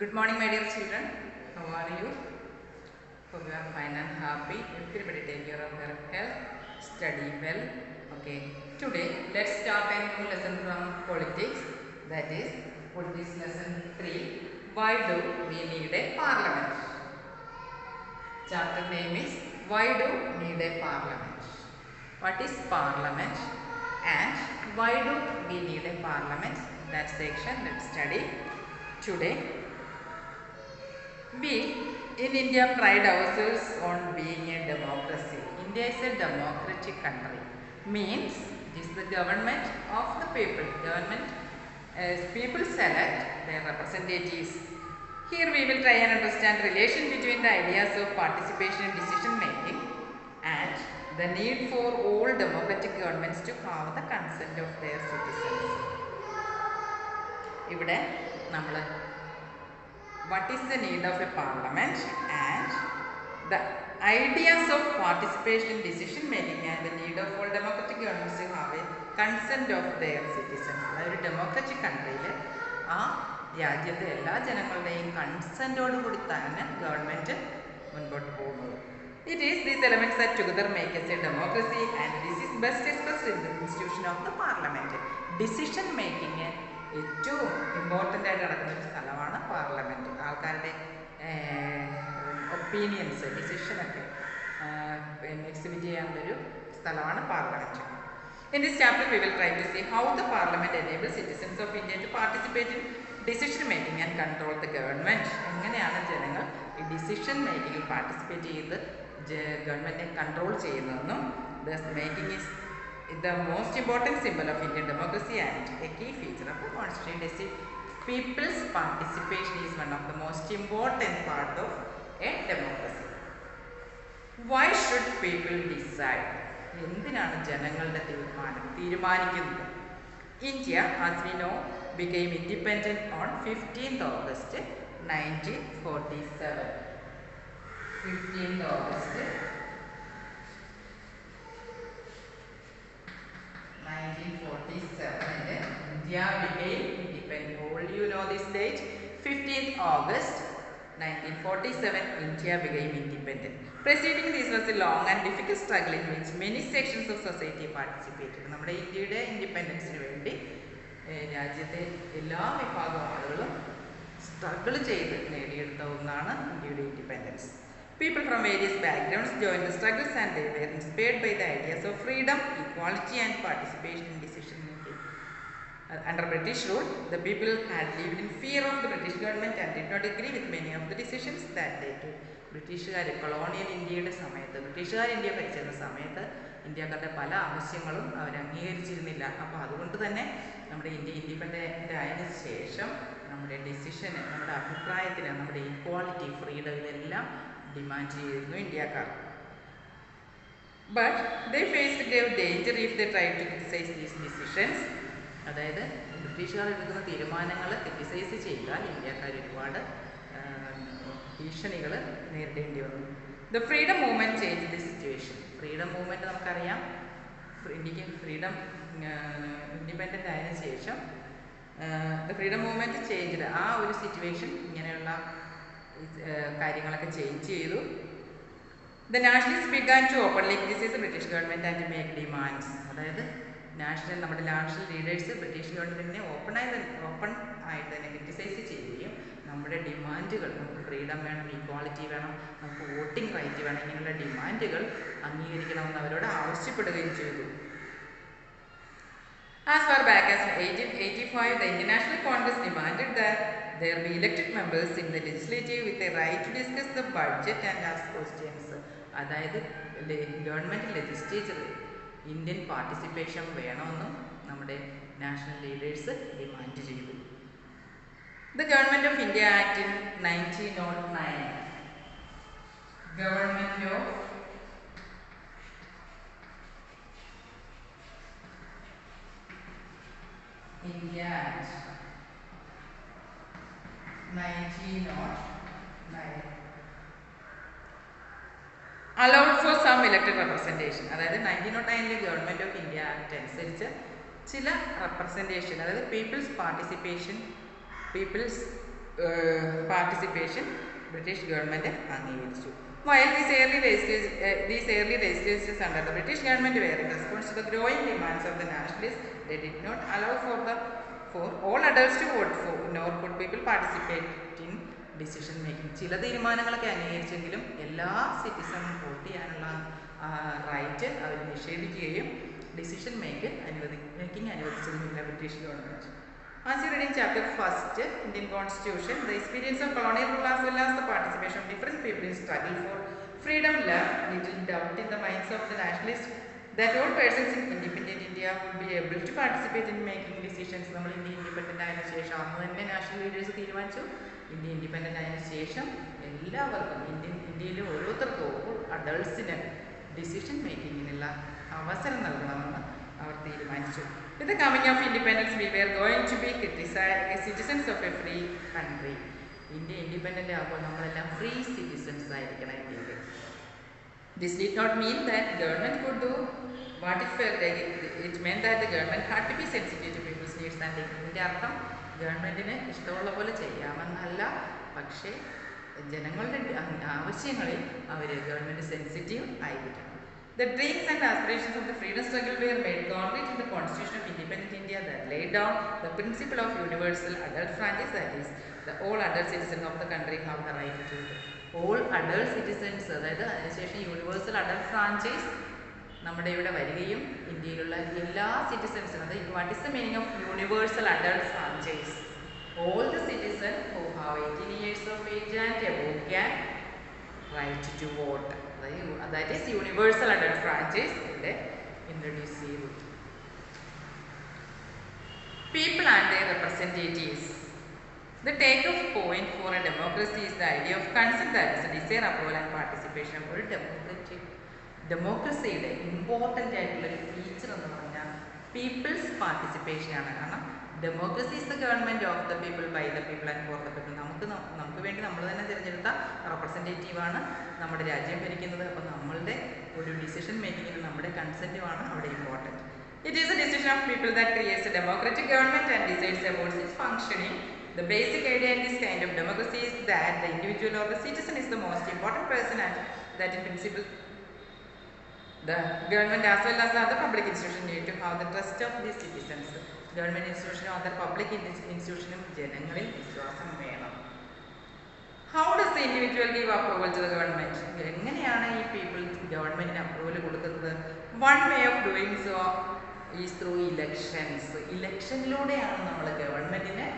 Good morning, my dear children. How are you? Hope you are fine and happy. Everybody take care of their health. Study well. Okay. Today, let's start a new lesson from politics. That is politics lesson 3. Why do we need a parliament? Chapter name is Why do we need a parliament? What is parliament and why do we need a parliament? That section let's study today. We in India pride ourselves on being a democracy. India is a democratic country. Means it is the government of the people. Government as people select their representatives. Here we will try and understand relation between the ideas of participation in decision making and the need for all democratic governments to have the consent of their citizens. ഇവിടെ നമ്മൾ what is the need of a parliament and the ideas of participation in decision making and the need of all democratic governments to have a consent of their citizens. അതൊരു democratic കൺട്രിയിൽ ആ രാജ്യത്തെ എല്ലാ ജനങ്ങളുടെയും കൺസെൻറ്റോടുകൂടി തന്നെ government മുൻപോട്ട് പോകുന്നത്. It is these elements that together make us a democracy and this is best expressed in the institution of the parliament. Decision making ഏറ്റവും important ആയിട്ട് നടക്കുന്ന ഒരു സ്ഥലമാണ് പാർലമെൻറ്റ്. ആൾക്കാരുടെ ഒപ്പീനിയൻസ് ഡിസിഷനൊക്കെ എക്സിബിറ്റ് ചെയ്യാനുള്ളൊരു സ്ഥലമാണ് parliament. In this chapter we will try to see how the parliament enables citizens of India to participate in decision making and control the government. എങ്ങനെയാണ് ജനങ്ങൾ ഈ ഡിസിഷൻ മേക്കിങ്ങിൽ പാർട്ടിസിപ്പേറ്റ് ചെയ്ത് ഗവൺമെൻറ്റിനെ കൺട്രോൾ ചെയ്യുന്നതെന്നും thus making is the most important symbol of Indian democracy and a key feature of the constitution. People's participation is one of the most important part of a democracy. Why should people decide? എന്തിനാണ് ജനങ്ങളുടെ തീരുമാനിക്കുന്നത്? India, as we know, became independent on 15th August 1947. 15th August 1947 India became independent. All you know this date, 15th August 1947 India became independent. Preceding this was a long and difficult struggle in which many sections of society participated. നമ്മുടെ ഇന്ത്യയുടെ ഇൻഡിപെൻഡൻസിന് വേണ്ടി രാജ്യത്തെ എല്ലാ വിഭാഗം ആളുകളും struggle ചെയ്ത് നേടിയെടുത്ത ഒന്നാണ് ഇന്ത്യയുടെ independence. People from various backgrounds joined the struggles and they were inspired by the ideas of freedom, equality and participation in decision making. Under British rule, the people had lived in fear of the British government and did not agree with many of the decisions that they took. ബ്രിട്ടീഷുകാർ colonial ഇന്ത്യയുടെ സമയത്ത് ബ്രിട്ടീഷുകാർ India ഭരിച്ചിരുന്ന സമയത്ത് ഇന്ത്യക്കാരുടെ പല ആവശ്യങ്ങളും അവർ അംഗീകരിച്ചിരുന്നില്ല. അപ്പോൾ അതുകൊണ്ട് തന്നെ നമ്മുടെ ഇന്ത്യ ഇൻഡിപെൻഡൻ്റ് ആയതിനു ശേഷം നമ്മുടെ ഡിസിഷന്, നമ്മുടെ അഭിപ്രായത്തിന്, നമ്മുടെ ഈക്വാളിറ്റി, ഫ്രീഡം ഇതെല്ലാം ഡിമാൻഡ് ചെയ്തിരുന്നു ഇന്ത്യക്കാർ. But they faced grave danger if they try to criticise these decisions. അതായത് ബ്രിട്ടീഷുകാർ എടുക്കുന്ന തീരുമാനങ്ങൾ ക്രിറ്റിസൈസ് ചെയ്താൽ ഇന്ത്യക്കാർ ഒരുപാട് ഭീഷണികൾ നേരിടേണ്ടി വന്നു. The freedom movement change the situation. Freedom movement നമുക്കറിയാം, ഇന്ത്യക്ക് ഫ്രീഡം ഇൻഡിപെൻഡൻ്റ് ആയതിനു ശേഷം ദ ഫ്രീഡം മൂവ്മെൻറ്റ് ചേഞ്ച് ആ ഒരു സിറ്റുവേഷൻ ഇങ്ങനെയുള്ള കാര്യങ്ങളൊക്കെ ചേഞ്ച് ചെയ്തു. The nationalist began to openly criticise British government and make demands. അതായത് നമ്മുടെ നാഷണൽ ലീഡേഴ്സ് ബ്രിട്ടീഷ് ഗവൺമെൻറ്റിനെ ഓപ്പൺ ആയിട്ട് തന്നെ ക്രിറ്റിസൈസ് ചെയ്യുകയും നമ്മുടെ ഡിമാൻഡുകൾ, നമുക്ക് ഫ്രീഡം വേണം, ഈക്വാളിറ്റി വേണം, നമുക്ക് വോട്ടിംഗ് റൈറ്റ് വേണം, ഇങ്ങനെയുള്ള ഡിമാൻഡുകൾ അംഗീകരിക്കണമെന്ന് അവരോട് ആവശ്യപ്പെടുകയും ചെയ്തു. As far back as 1885, the Indian National Congress demanded that there be elected members in the legislature with a right to discuss the budget and ask questions. അതായത് government ലെജിസ്ലേച്ചറിൽ Indian participation വേണമെന്നും നമ്മുടെ national leaders demand ചെയ്തു. The Government of India Act in 1909. Government of India Act 1909 allowed for some elected representation. അതായത് 1909 government of India act അനുസരിച്ച് ചില representation, അതായത് people's participation, people's participation British government അംഗീകരിച്ചു. While these early legislatures under the British government were in response to the growing demands of the nationalists, they did not allow for all adults to vote for, nor could people participate in decision making. ചില തീരുമാനങ്ങളൊക്കെ അംഗീകരിച്ചെങ്കിലും എല്ലാ സിറ്റിസണും vote ചെയ്യാനുള്ള right അവർ നിഷേധിക്കുകയും decision making അനുവദിച്ചതുമില്ല British government. As you read in chapter 1, Indian Constitution, the experience of colonial rule as well as the participation of different people in struggle for freedom left little doubt in the minds of the nationalists that all persons in independent India would be able to participate in making decisions. നമ്മൾ India independent ആയതിനു ശേഷം അന്ന് തന്നെ national leaders തീരുമാനിച്ചു, India independent ആയതിനു ശേഷം എല്ലാവർക്കും ഇന്ത്യയിലെ ഓരോരുത്തർക്കും അഡൾട്ട്സിന് ഡിസിഷൻ മേക്കിങ്ങിനുള്ള അവസരം നൽകണമെന്ന് അവർ തീരുമാനിച്ചു. With the coming of independence, we were going to be citizens of a free country. India independent ആകുമ്പോൾ നമ്മളെല്ലാം ഫ്രീ സിറ്റിസൺസ് ആയിരിക്കണം ഇന്ത്യയിൽ. This did not mean that government could do what it felt like. It meant that the government had to be sensitive to people's needs and needs. ഇതിൻ്റെ അർത്ഥം ഗവൺമെൻറ്റിന് ഇഷ്ടമുള്ള പോലെ ചെയ്യാമെന്നല്ല, പക്ഷേ ജനങ്ങളുടെ ആവശ്യങ്ങളിൽ അവർ ഗവൺമെൻറ് സെൻസിറ്റീവ് ആയിരിക്കണം. The dreams and aspirations of the freedom struggle were made concrete in the Constitution of Independent India that laid down the principle of universal adult franchise, that is, the all adult citizens of the country have the right to all adult citizens. അതായത് അതിനുശേഷം universal adult franchise നമ്മുടെ ഇവിടെ വരികയും ഇന്ത്യയിലുള്ള എല്ലാ സിറ്റിസൺസിനും, അതായത് what is the meaning of universal adult franchise? All the citizens who have 18 years of age and above can right to vote. That is universal adult franchise introduced. People and their representatives. The take-off point for a democracy is the idea of consent, that is, desire, approval and participation. ഒരു ഡെമോക്രസിയുടെ important ആയിട്ടുള്ള ഒരു feature എന്ന് പറഞ്ഞാൽ people's participation ആണ്. കാരണം democracy is the government of the people, by the people and for the people. നമുക്ക് വേണ്ടി നമ്മൾ തന്നെ തിരഞ്ഞെടുത്ത റെപ്രസെൻറ്റേറ്റീവാണ് നമ്മുടെ രാജ്യം ഭരിക്കുന്നത്. അപ്പോൾ നമ്മളുടെ ഒരു ഡിസിഷൻ മേക്കിങ്ങിന് നമ്മുടെ കൺസെൻറ്റുമാണ് അവിടെ important. It is A decision of people that creates A democratic government and decides about it's functioning. The basic idea in this kind of democracy is that the individual or the citizen is the most important person, and that in principle the government as well as the other public institution need to have the trust of the citizens. Government institution or other public institution ജനങ്ങളിൽ വിശ്വാസം വേണം. How does the individual give approval to the government? എങ്ങനെയാണ് ഈ people ഗവൺമെന്റിന് approval കൊടുക്കുന്നത്? One way of doing so is through elections. ഇലക്ഷനിലൂടെയാണ് നമ്മൾ ഗവൺമെന്റിനെ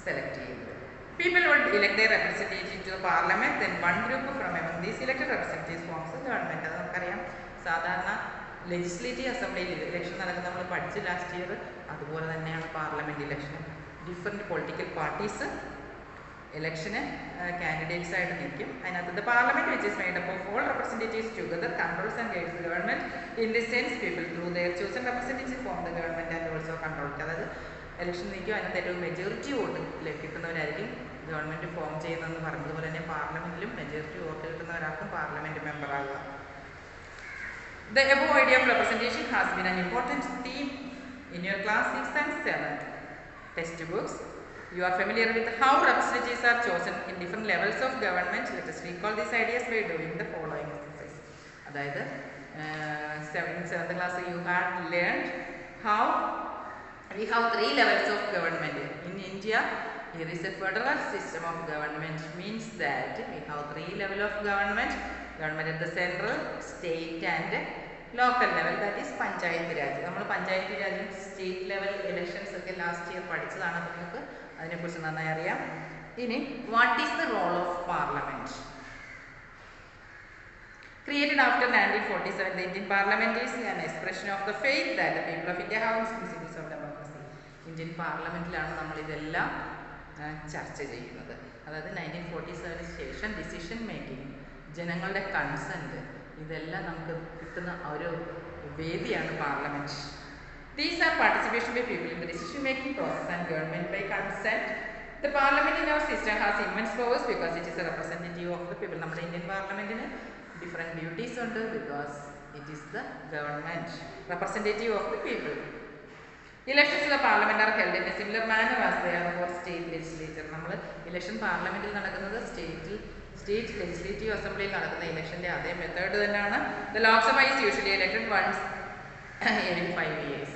select ചെയ്യുന്നത്. People would elect their representatives to the parliament, then one group from among these elected representatives forms the government. അത് നമുക്കറിയാം. സാധാരണ ലെജിസ്ലേറ്റീവ് അസംബ്ലിയിൽ election നടക്കുന്ന നമ്മൾ പഠിച്ച് ലാസ്റ്റ് ഇയർ, അതുപോലെ തന്നെയാണ് പാർലമെൻറ്റ് ഇലക്ഷനും. ഡിഫറെൻറ്റ് പൊളിറ്റിക്കൽ പാർട്ടീസ് ഇലക്ഷന് കാൻഡിഡേറ്റ്സ് ആയിട്ട് നിൽക്കും. അതിനകത്ത് the parliament which is made up of all representatives together controls and guides the government. In this sense people through there chosen representatives form the government and also control. അതായത് election നിൽക്കും, അതിനകത്ത് ഏറ്റവും majority vote കിട്ടുന്നവരായിരിക്കും government form ചെയ്യുന്നതെന്ന് പറഞ്ഞതുപോലെ തന്നെ പാർലമെൻറ്റിലും majority vote കിട്ടുന്നവരാർക്കും parliament member ആകുക. The above idea of representation has been an important theme in your class 6th and 7th textbooks. You are familiar with how representatives are chosen in different levels of government. Let us recall these ideas by doing the following exercise. അതായത് 7th class you had learned how we have 3 levels of government. In India, here is a federal system of government, means that we have 3 levels of government. Government at the central, state and local level, that is panchayat raj. നമ്മൾ പഞ്ചായത്ത് രാജും state level elections ഒക്കെ last year പഠിച്ചതാണ്. നിങ്ങൾക്ക് അതിനെക്കുറിച്ച് നന്നായി അറിയാം. ഇനി what is the role of parliament? Created after 1947, the Indian Parliament is an expression of the faith that the people of India have in the principles of democracy. Indian പാർലമെന്റിലാണ് നമ്മൾ ഇതെല്ലാം ചർച്ച ചെയ്യുന്നത്. അതായത് 1947 ശേഷം ഡിസിഷൻ മേക്കിംഗ്, ജനങ്ങളുടെ consent, ഇതെല്ലാം നമുക്ക് കിട്ടുന്ന ഒരു വേദിയാണ് parliament. These are participation by people in the decision making process and government by consent. The parliament in our system has immense powers because it is a representative of the people. നമ്മുടെ Indian പാർലമെൻറ്റിന് different duties ഉണ്ട് because it is the government, representative of the people. Elections to the parliament are held in a similar manner as they are for state legislature. നമ്മൾ election പാർലമെന്റിൽ നടക്കുന്നത് state legislative അസംബ്ലിയിൽ നടക്കുന്ന ഇലക്ഷന്റെ അതേ method തന്നെയാണ്. The Lok Sabha is usually elected once every 5 years.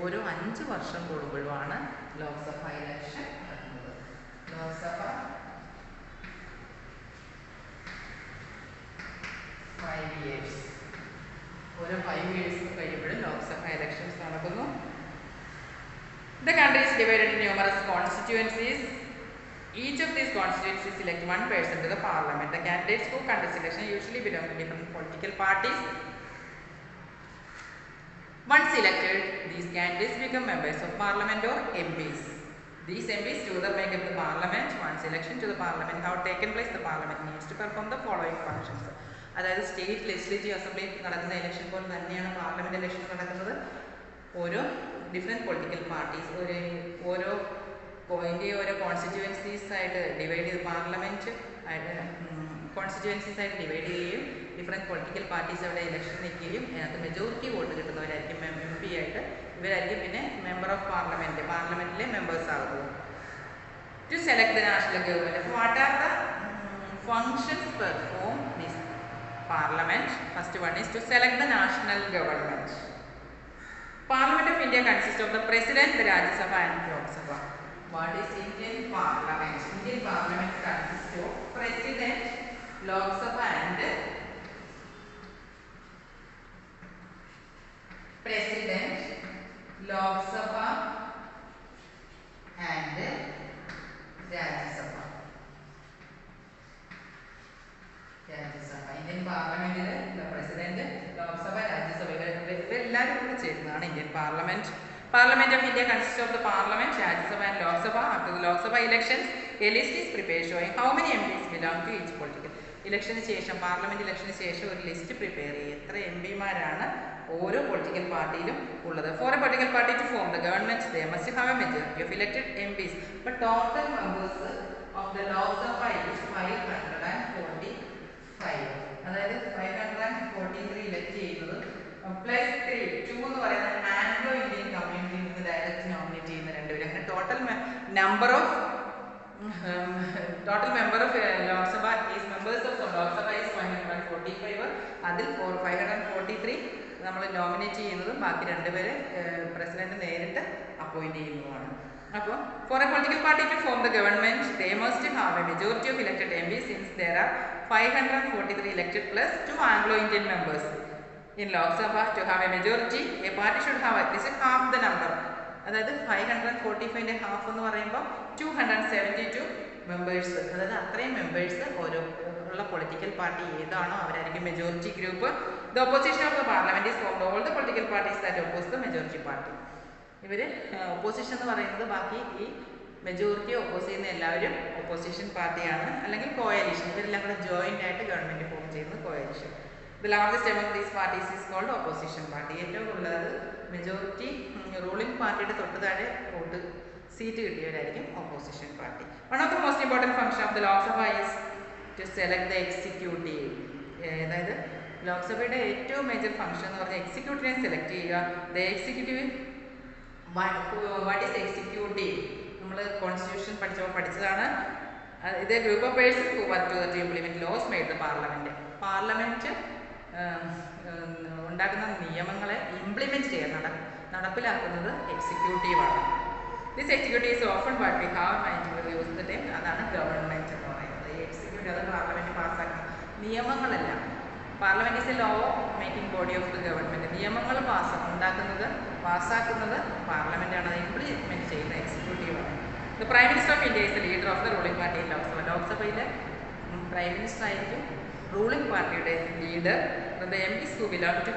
ഓരോ 5 വർഷം കൂടുമ്പോഴാണ് ലോക്സഭ ഇലക്ഷൻ നടക്കുന്നത്. ലോക്സഭ 5 years. ഓരോ 5 years കഴിയുമ്പോഴും ലോക്സഭ ഇലക്ഷൻസ് നടക്കുന്നു. The country is divided in numerous constituencies. Each of these constituencies elect one person to the parliament. The candidates who contest election usually belong to different political parties. Once elected, these candidates become members of parliament or MPs. These MPs together make up the parliament. Once election to the parliament have taken place, the parliament needs to perform the following functions. അതായത് state legislative assembly നടക്കുന്ന election പോലെ തന്നെയാണ് parliament election നടക്കുന്നത്. ഓരോ different political parties ഓരോ constituencies ആയിട്ട് divide ചെയ്ത് parliament ആയിട്ട് കോൺസ്റ്റിറ്റ്യുവൻസീസ് ആയിട്ട് ഡിവൈഡ് ചെയ്യുകയും ഡിഫറെൻറ്റ് പൊളിറ്റിക്കൽ പാർട്ടീസ് അവിടെ ഇലക്ഷൻ നിൽക്കുകയും അതിനകത്ത് മെജോറിറ്റി വോട്ട് കിട്ടുന്നവരായിരിക്കും MP ആയിട്ട്. ഇവരായിരിക്കും പിന്നെ മെമ്പർ ഓഫ് പാർലമെൻറ്റിലെ മെമ്പേഴ്സ് ആകുന്നത്. To select the national government. What are the functions perform this Parliament? First one is to select the national government. Parliament of India consists of the President, the Rajya Sabha and Lok Sabha. What is Indian Parliament? Indian Parliament consists of President, Lok Sabha and Rajya Sabha. Indian പാർലമെന്റിൽ president, Lok Sabha, Rajya Sabha ഇവരെല്ലാവരും കൂടി ചേരുന്നതാണ് Indian parliament. Parliament of India consists of the Parliament, Rajya Sabha and Lok Sabha. After the Lok Sabha elections, a list is prepared showing how many MPs belong to each political. ഇലക്ഷന് ശേഷം parliament ഇലക്ഷന് ശേഷം ഒരു list prepare ചെയ്യും എത്ര MPമാരാണ് ഓരോ political പാർട്ടിയിലും ഉള്ളത്. For a political party to form the government, they must have a majority of elected MPs. But total members of the Lok Sabha is 545. അതായത് 543 ഇലക്ട് ചെയ്യുന്നത് പ്ലസ് 2 എന്ന് പറയുന്നത് ആംഗ്ലോ ഇന്ത്യൻ കമ്മ്യൂണിറ്റിയിൽ നിന്ന് ഡയറക്റ്റ് നോമിനേറ്റ് ചെയ്യുന്ന രണ്ടുപേരും. അങ്ങനെ total number of Lok Sabha is members of Lok Sabha is 545. അതിൽ 543 നമ്മൾ നോമിനേറ്റ് ചെയ്യുന്നതും ബാക്കി രണ്ടുപേരെ പ്രസിഡന്റ് നേരിട്ട് അപ്പോയിന്റ് ചെയ്യുന്നതുമാണ്. അപ്പോൾ for a political party to form the government, they must have a majority of elected MPs since there are 543 elected plus 2 Anglo-Indian members. In Lok Sabha, to have a majority, a party should have at least half the number. അതായത് 545ന്റെ half എന്ന് പറയുമ്പോൾ 272 members. അതായത് അത്രയും members ഓരോ ഉള്ള political party ഏതാണോ അവരായിരിക്കും majority group. The opposition of the parliament is formed all the political parties that oppose the majority party. ഇവർ ഒപ്പോസിഷൻ എന്ന് പറയുന്നത് ബാക്കി ഈ മെജോറിറ്റി ഒപ്പോസ് ചെയ്യുന്ന എല്ലാവരും ഒപ്പോസിഷൻ പാർട്ടിയാണ്, അല്ലെങ്കിൽ കോയലിഷൻ. ഇവരെല്ലാം കൂടെ ജോയിൻ്റ് ആയിട്ട് ഗവൺമെൻറ് ഫോം ചെയ്യുന്നത് coalition. The largest among these parties is called opposition party. ഏറ്റവും കൂടുതൽ മെജോറിറ്റി റൂളിംഗ് പാർട്ടിയുടെ തൊട്ട് താഴെ വോട്ട് സീറ്റ് കിട്ടിയവരായിരിക്കും opposition party. One of the most important function of the Lok Sabha is to select the executive. അതായത് ലോക്സഭയുടെ ഏറ്റവും major function എന്ന് പറഞ്ഞാൽ എക്സിക്യൂട്ടീവിനെ സെലക്ട് ചെയ്യുക. The executive what is executive നമ്മൾ കോൺസ്റ്റിറ്റ്യൂഷൻ പഠിച്ചതാണ്. ഇത് group of person who work to implement laws made the parliament. Parliament ഉണ്ടാക്കുന്ന നിയമങ്ങളെ ഇംപ്ലിമെന്റ് ചെയ്യാൻ നടപ്പിലാക്കുന്നത് എക്സിക്യൂട്ടീവാണ്. This executive is often what we have mind use the time. അതാണ് ഗവൺമെന്റ് എന്ന് പറയുന്നത്. ഈ എക്സിക്യൂട്ടീവ് അത് പാർലമെന്റ് പാസ്സാക്കുന്ന നിയമങ്ങളല്ല. Parliament is a law making body of the government. നിയമങ്ങൾ പാസ്സാക്കുന്നത് പാർലമെന്റാണ്. അത് ഇംപ്ലിമെന്റ് ചെയ്യുന്ന എക്സിക്യൂട്ടീവാണ്. The prime minister of India is the leader of the ruling party in Lok Sabha. ലോക്സഭയിലെ പ്രൈം മിനിസ്റ്റർ ആയിരിക്കും റൂളിംഗ് പാർട്ടിയുടെ leader. The MPs who belong to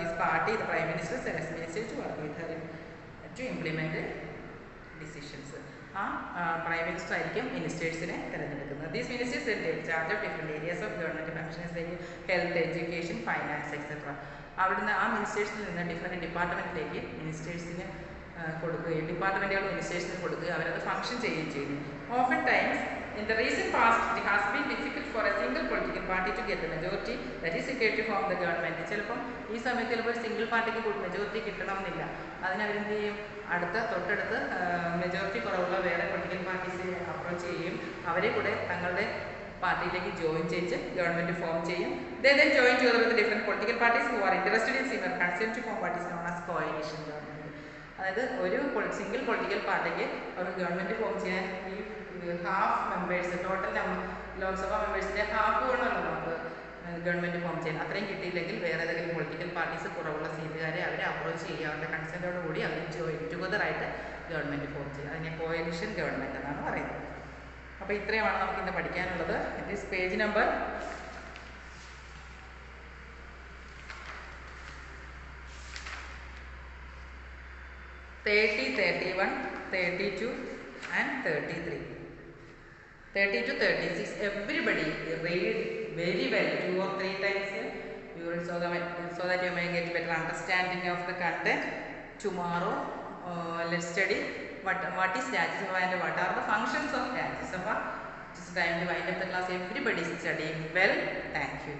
his party, the prime minister selects ministers to work with her to implement decisions. Prime minister ആയിരിക്കും മിനിസ്റ്റേഴ്സിനെ തിരഞ്ഞെടുക്കുന്നത്. These ministers take charge of different areas of government functions like health, education, finance, etc. അവിടുന്ന് ആ മിനിസ്റ്റേഴ്സിൽ നിന്ന് different ഡിപ്പാർട്ട്മെൻറ്റിലേക്ക് മിനിസ്റ്റേഴ്സിന് കൊടുക്കുകയും ഡിപ്പാർട്ട്മെൻറ്റുകൾ മിനിസ്റ്റേഴ്സിന് കൊടുക്കുകയും അവരത് function ചെയ്യുകയും ചെയ്യുന്നു. Often times In the recent past, it has been difficult for a single political party to get the majority that is required to form the government. ചിലപ്പം ഈ സമയത്ത് ചിലപ്പോൾ ഒരു സിംഗിൾ പാർട്ടിക്ക് മെജോറിറ്റി കിട്ടണം എന്നില്ല. അതിനവരെന്ത് ചെയ്യും, തൊട്ടടുത്ത് മെജോറിറ്റി കുറവുള്ള വേറെ പൊളിറ്റിക്കൽ പാർട്ടീസിനെ അപ്രോച്ച് ചെയ്യും. അവരെ കൂടെ തങ്ങളുടെ പാർട്ടിയിലേക്ക് ജോയിൻ ചെയ്ത് ഗവൺമെന്റ് ഫോം ചെയ്യും. They then join together with different political parties who are interested in similar concept to form what is known as coalition government. അതായത് ഒരു സിംഗിൾ പൊളിറ്റിക്കൽ പാർട്ടിക്ക് ഒരു ഗവൺമെന്റ് ഫോം ചെയ്യാൻ ഈ half members, total Lok Sabha മെമ്പേഴ്സിന്റെ half വേണമല്ലോ നമുക്ക് government form ചെയ്യാൻ. അത്രയും കിട്ടിയില്ലെങ്കിൽ വേറെ ഏതെങ്കിലും പൊളിറ്റിക്കൽ പാർട്ടീസ് കുറവുള്ള സീറ്റുകാരെ അവരെ അപ്രോച്ച് ചെയ്യുക, അവരുടെ കൺസെന്റോട് കൂടി അവർ ജോയിൻ ടുഗദർ ആയിട്ട് ഗവൺമെന്റ് ഫോം ചെയ്യുക. അതിനെ കോalition ഗവൺമെന്റ് എന്നാണ് പറയുന്നത്. അപ്പോൾ ഇത്രയുമാണ് നമുക്ക് ഇന്ന് പഠിക്കാനുള്ളത്. It is page number 30, 31, 32 and 33. 30 to 36, everybody read very well 2 or 3 times. You will so that you may get better understanding of the content. Tomorrow, let's study what is Rajya Sabha and what are the functions of Rajya Sabha. It is time to wind up the class. Everybody is studying well. Thank you.